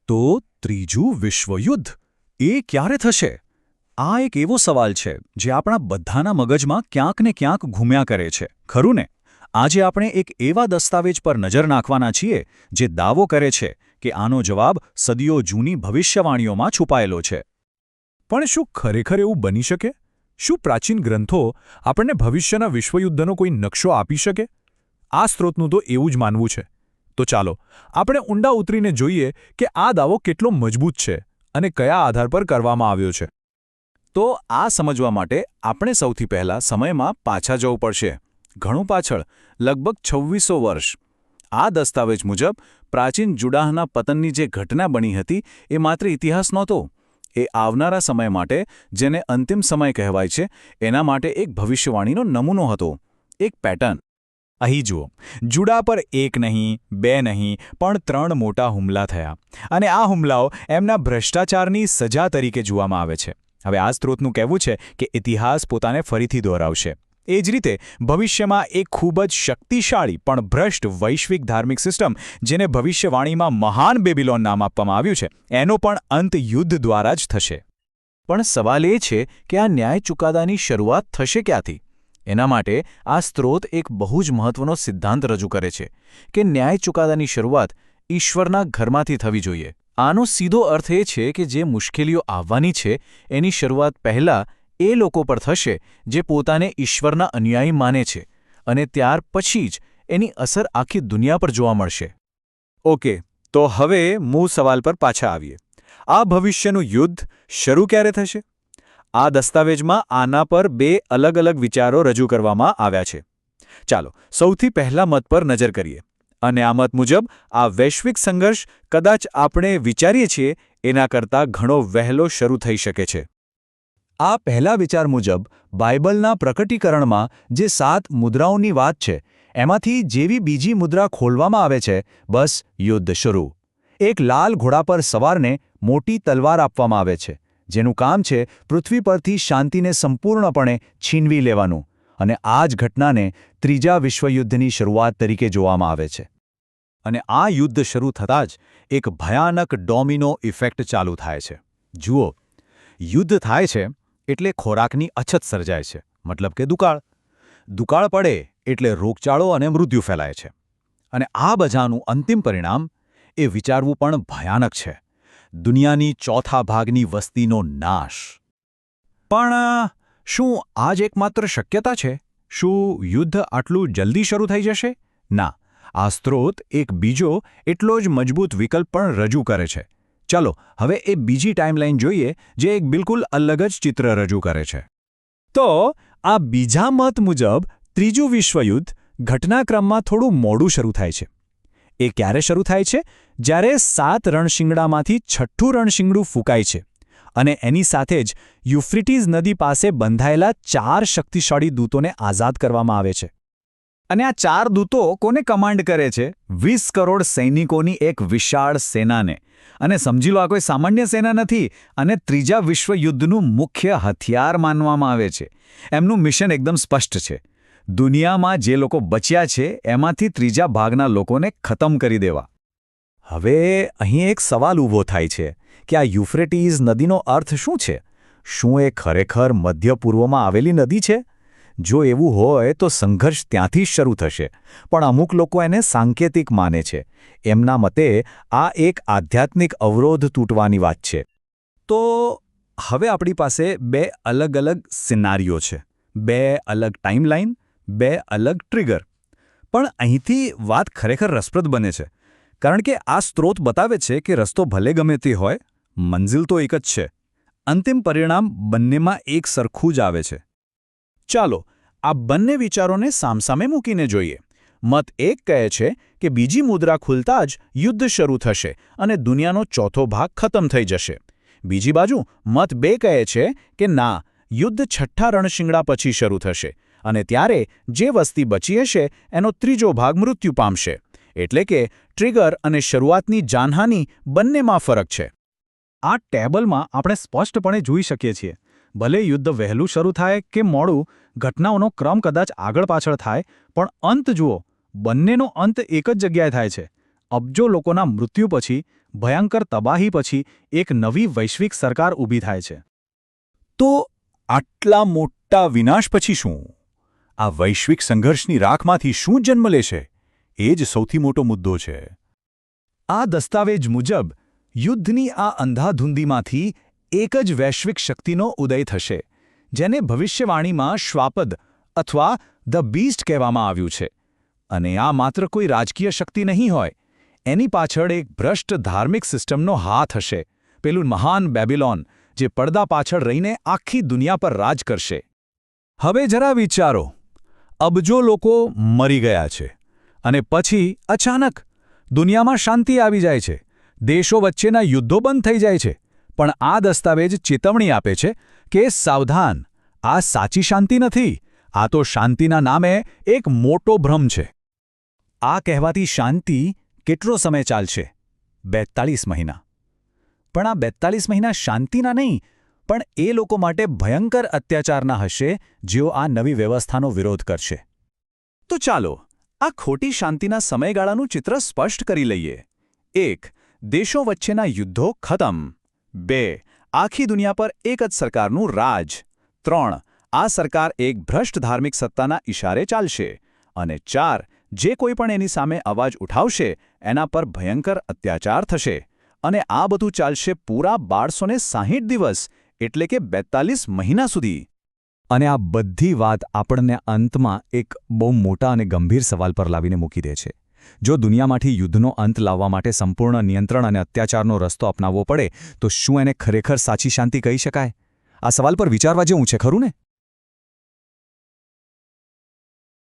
તો ત્રીજું વિશ્વયુદ્ધ એ ક્યારે થશે? આ એક એવો સવાલ છે જે આપણા બધાના મગજમાં ક્યાંક ને ક્યાંક ઘૂમ્યા કરે છે, ખરું ને? આજે આપણે એક એવા દસ્તાવેજ પર નજર નાખવાના છીએ જે દાવો કરે છે કે આનો જવાબ સદીઓ જૂની ભવિષ્યવાણીઓમાં છુપાયેલો છે. પણ શું ખરેખર એવું બની શકે? શું પ્રાચીન ગ્રંથો આપણને ભવિષ્યના વિશ્વયુદ્ધનો કોઈ નકશો આપી શકે? આ સ્ત્રોતનું તો એવું જ માનવું છે. તો ચાલો આપણે ઊંડા ઉતરીને જોઈએ કે આ દાવો કેટલો મજબૂત છે અને કયા આધાર પર કરવામાં આવ્યો છે. તો આ સમજવા માટે આપણે સૌથી પહેલા સમયમાં પાછા જવું પડશે, ઘણું પાછળ, લગભગ 2600 વર્ષ. આ દસ્તાવેજ મુજબ પ્રાચીન જુડાહના પતનની જે ઘટના બની હતી એ માત્ર ઇતિહાસ નહોતો. એ આવનારા સમય માટે, જેને અંતિમ સમય કહેવાય છે, એના માટે એક ભવિષ્યવાણીનો નમૂનો હતો, એક પેટર્ન. અહીં જુઓ, જુડા પર એક નહીં, બે નહીં, પણ 3 મોટા હુમલા થયા. અને આ હુમલાઓ એમના ભ્રષ્ટાચારની સજા તરીકે જોવામાં આવે છે. હવે આ સ્ત્રોતનું કહેવું છે કે ઇતિહાસ પોતાને ફરીથી દોહરાવશે. એ જ રીતે ભવિષ્યમાં એક ખૂબ જ શક્તિશાળી પણ ભ્રષ્ટ વૈશ્વિક ધાર્મિક સિસ્ટમ, જેને ભવિષ્યવાણીમાં મહાન બેબિલોન નામ આપવામાં આવ્યું છે, એનો પણ અંત યુદ્ધ દ્વારા જ થશે. પણ સવાલ એ છે કે આ ન્યાય ચુકાદાની શરૂઆત થશે ક્યાંથી? એના માટે આ સ્ત્રોત એક બહુ જ મહત્વનો સિદ્ધાંત રજૂ કરે છે કે ન્યાય ચુકાદાની શરૂઆત ઈશ્વરના ઘરમાંથી થવી જોઈએ. આનો સીધો અર્થ એ છે કે જે મુશ્કેલીઓ આવવાની છે એની શરૂઆત પહેલાં એ લોકો પર થશે જે પોતાને ઈશ્વરના અનુયાયી માને છે, અને ત્યાર પછી જ એની અસર આખી દુનિયા પર જોવા મળશે. ઓકે, તો હવે મૂળ સવાલ પર પાછા આવીએ. આ ભવિષ્યનું યુદ્ધ શરૂ ક્યારે થશે? આ દસ્તાવેજમાં આના પર 2 અલગ અલગ વિચારો રજૂ કરવામાં આવ્યા છે. ચાલો સૌથી પહેલા મત પર નજર કરીએ. અને આ મત મુજબ આ વૈશ્વિક સંઘર્ષ કદાચ આપણે વિચારીએ છીએ એના કરતાં ઘણો વહેલો શરૂ થઈ શકે છે. આ પહેલા વિચાર મુજબ બાઇબલના પ્રકટીકરણમાં જે 7 મુદ્રાઓની વાત છે, એમાંથી જેવી બીજી મુદ્રા ખોલવામાં આવે છે, બસ યુદ્ધ શરૂ. એક લાલ ઘોડા પર સવારને મોટી તલવાર આપવામાં આવે છે, જેનું કામ છે પૃથ્વી પરથી શાંતિને સંપૂર્ણપણે છીનવી લેવાનું. અને આ જ ઘટનાને ત્રીજા વિશ્વયુદ્ધની શરૂઆત તરીકે જોવામાં આવે છે. અને આ યુદ્ધ શરૂ થતાં જ એક ભયાનક ડોમિનો ઇફેક્ટ ચાલુ થાય છે. જુઓ, યુદ્ધ થાય છે એટલે ખોરાકની અછત સર્જાય છે, મતલબ કે દુકાળ. દુકાળ પડે એટલે રોગચાળો અને મૃત્યુ ફેલાય છે. અને આ બધાનું અંતિમ પરિણામ એ વિચારવું પણ ભયાનક છે: દુનિયાની ચોથા ભાગની વસ્તીનો નાશ. પણ શું આ જ એકમાત્ર શક્યતા છે? શું યુદ્ધ આટલું જલ્દી શરૂ થઈ જશે? ના, આ સ્ત્રોત એક બીજો એટલો જ મજબૂત વિકલ્પ પણ રજૂ કરે છે. ચાલો હવે એ બીજી ટાઈમલાઈન જોઈએ જે એક બિલકુલ અલગ જ ચિત્ર રજૂ કરે છે. તો આ બીજા મત મુજબ ત્રીજું વિશ્વયુદ્ધ ઘટનાક્રમમાં થોડું મોડું શરૂ થાય છે. એ ક્યારે શરૂ થાય છે? જ્યારે 7 રણશિંગડામાંથી 6થું રણશિંગડું ફૂંકાય છે અને એની સાથે જ યુફ્રેટીઝ નદી પાસે બંધાયેલા 4 શક્તિશાળી દૂતોને આઝાદ કરવામાં આવે છે. અને આ 4 દૂતો કોને કમાન્ડ કરે છે? 20 કરોડ સૈનિકોની એક વિશાળ સેનાને. અને સમજી લો, આ કોઈ સામાન્ય સેના નથી, અને ત્રીજા વિશ્વયુદ્ધનું મુખ્ય હથિયાર માનવામાં આવે છે. એમનું મિશન એકદમ સ્પષ્ટ છે: દુનિયામાં જે લોકો બચ્યા છે એમાંથી ત્રીજા ભાગના લોકોને ખતમ કરી દેવા. હવે અહીં એક સવાલ ઊભો થાય છે કે આ યુફ્રેટીઝ નદીનો અર્થ શું છે? શું એ ખરેખર મધ્ય પૂર્વમાં આવેલી નદી છે? જો એવું હોય તો સંઘર્ષ ત્યાંથી જ શરૂ થશે. પણ અમુક લોકો એને સાંકેતિક માને છે. એમના મતે આ એક આધ્યાત્મિક અવરોધ તૂટવાની વાત છે. તો હવે આપણી પાસે 2 અલગ અલગ સિનારીઓ છે, 2 અલગ ટાઈમલાઈન, 2 અલગ ટ્રિગર. પણ અહીંથી વાત ખરેખર રસપ્રદ બને છે, કારણ કે આ સ્ત્રોત બતાવે છે કે રસ્તો ભલે ગમે તે હોય, મંજિલ તો એક જ છે. અંતિમ પરિણામ બંનેમાં એક સરખું જ આવે છે. ચાલો આ બંને વિચારોને સામસામે મૂકીને જોઈએ. મત 1 કહે છે કે બીજી મુદ્રા ખુલતા જ યુદ્ધ શરૂ થશે અને દુનિયાનો ચોથો ભાગ ખતમ થઈ જશે. બીજી બાજુ મત 2 કહે છે કે ના, યુદ્ધ 6થા રણશિંગડા પછી શરૂ થશે અને ત્યારે જે વસ્તી બચી હશે એનો ત્રીજો ભાગ મૃત્યુ પામશે. એટલે કે ટ્રિગર અને શરૂઆતની જાનહાનિ બંનેમાં ફરક છે. આ ટેબલમાં આપણે સ્પષ્ટપણે જોઈ શકીએ છીએ, ભલે યુદ્ધ વહેલું શરૂ થાય કે મોડું, ઘટનાઓનો ક્રમ કદાચ આગળ પાછળ થાય, પણ અંત જુઓ, બંનેનો અંત એક જ જગ્યાએ થાય છે. અબજો લોકોના મૃત્યુ પછી ભયંકર તબાહી પછી એક નવી વૈશ્વિક સરકાર ઊભી થાય છે. તો આટલા મોટા વિનાશ પછી શું? આ વૈશ્વિક સંઘર્ષની રાખમાંથી શું જન્મ લેશે? એ જ સૌથી મોટો મુદ્દો છે. આ દસ્તાવેજ મુજબ યુદ્ધની આ અંધાધૂંધીમાંથી એક જ વૈશ્વિક શક્તિનો ઉદય થશે, જેને ભવિષ્યવાણીમાં શ્વાપદ અથવા ધ બીસ્ટ કહેવામાં આવ્યું છે. અને આ માત્ર કોઈ રાજકીય શક્તિ નહીં હોય, એની પાછળ એક ભ્રષ્ટ ધાર્મિક સિસ્ટમનો હાથ હશે, પેલું મહાન બેબિલોન, જે પડદા પાછળ રહીને આખી દુનિયા પર રાજ કરશે. હવે જરા વિચારો, અબજો લોકો મરી ગયા છે અને પછી અચાનક દુનિયામાં શાંતિ આવી જાય છે, દેશો વચ્ચેના યુદ્ધો બંધ થઈ જાય છે. પણ આ દસ્તાવેજ ચેતવણી આપે છે કે સાવધાન, આ સાચી શાંતિ નથી, આ તો શાંતિના નામે એક મોટો ભ્રમ છે. આ કહેવાતી શાંતિ કેટલો સમય ચાલશે? 42 મહિના. પણ આ 42 મહિના શાંતિના નહીં, પણ એ લોકો માટે ભયંકર અત્યાચારના હશે જેઓ આ નવી વ્યવસ્થાનો વિરોધ કરશે. તો ચાલો આ ખોટી શાંતિના સમયગાળાનું ચિત્ર સ્પષ્ટ કરી લઈએ. 1. દેશો વચ્ચેના યુદ્ધો ખતમ. 2. આખી દુનિયા પર એક જ સરકારનું રાજ. 3. આ સરકાર એક ભ્રષ્ટ ધાર્મિક સત્તાના ઇશારે ચાલશે. અને 4. જે કોઈ પણ એની સામે અવાજ ઉઠાવશે એના પર ભયંકર અત્યાચાર થશે. અને આ બધું ચાલશે પૂરા 1260 દિવસ, એટલે કે 42 મહિના સુધી. અને આ બધી વાત આપણને અંતમાં એક બહુ મોટા અને ગંભીર સવાલ પર લાવીને મૂકી દે છે. જો દુનિયામાંથી યુદ્ધનો અંત લાવવા માટે સંપૂર્ણ નિયંત્રણ અને અત્યાચારનો રસ્તો અપનાવવો પડે તો શું એને ખરેખર સાચી શાંતિ કહી શકાય? આ સવાલ પર વિચારવા જેવું છે, ખરું ને?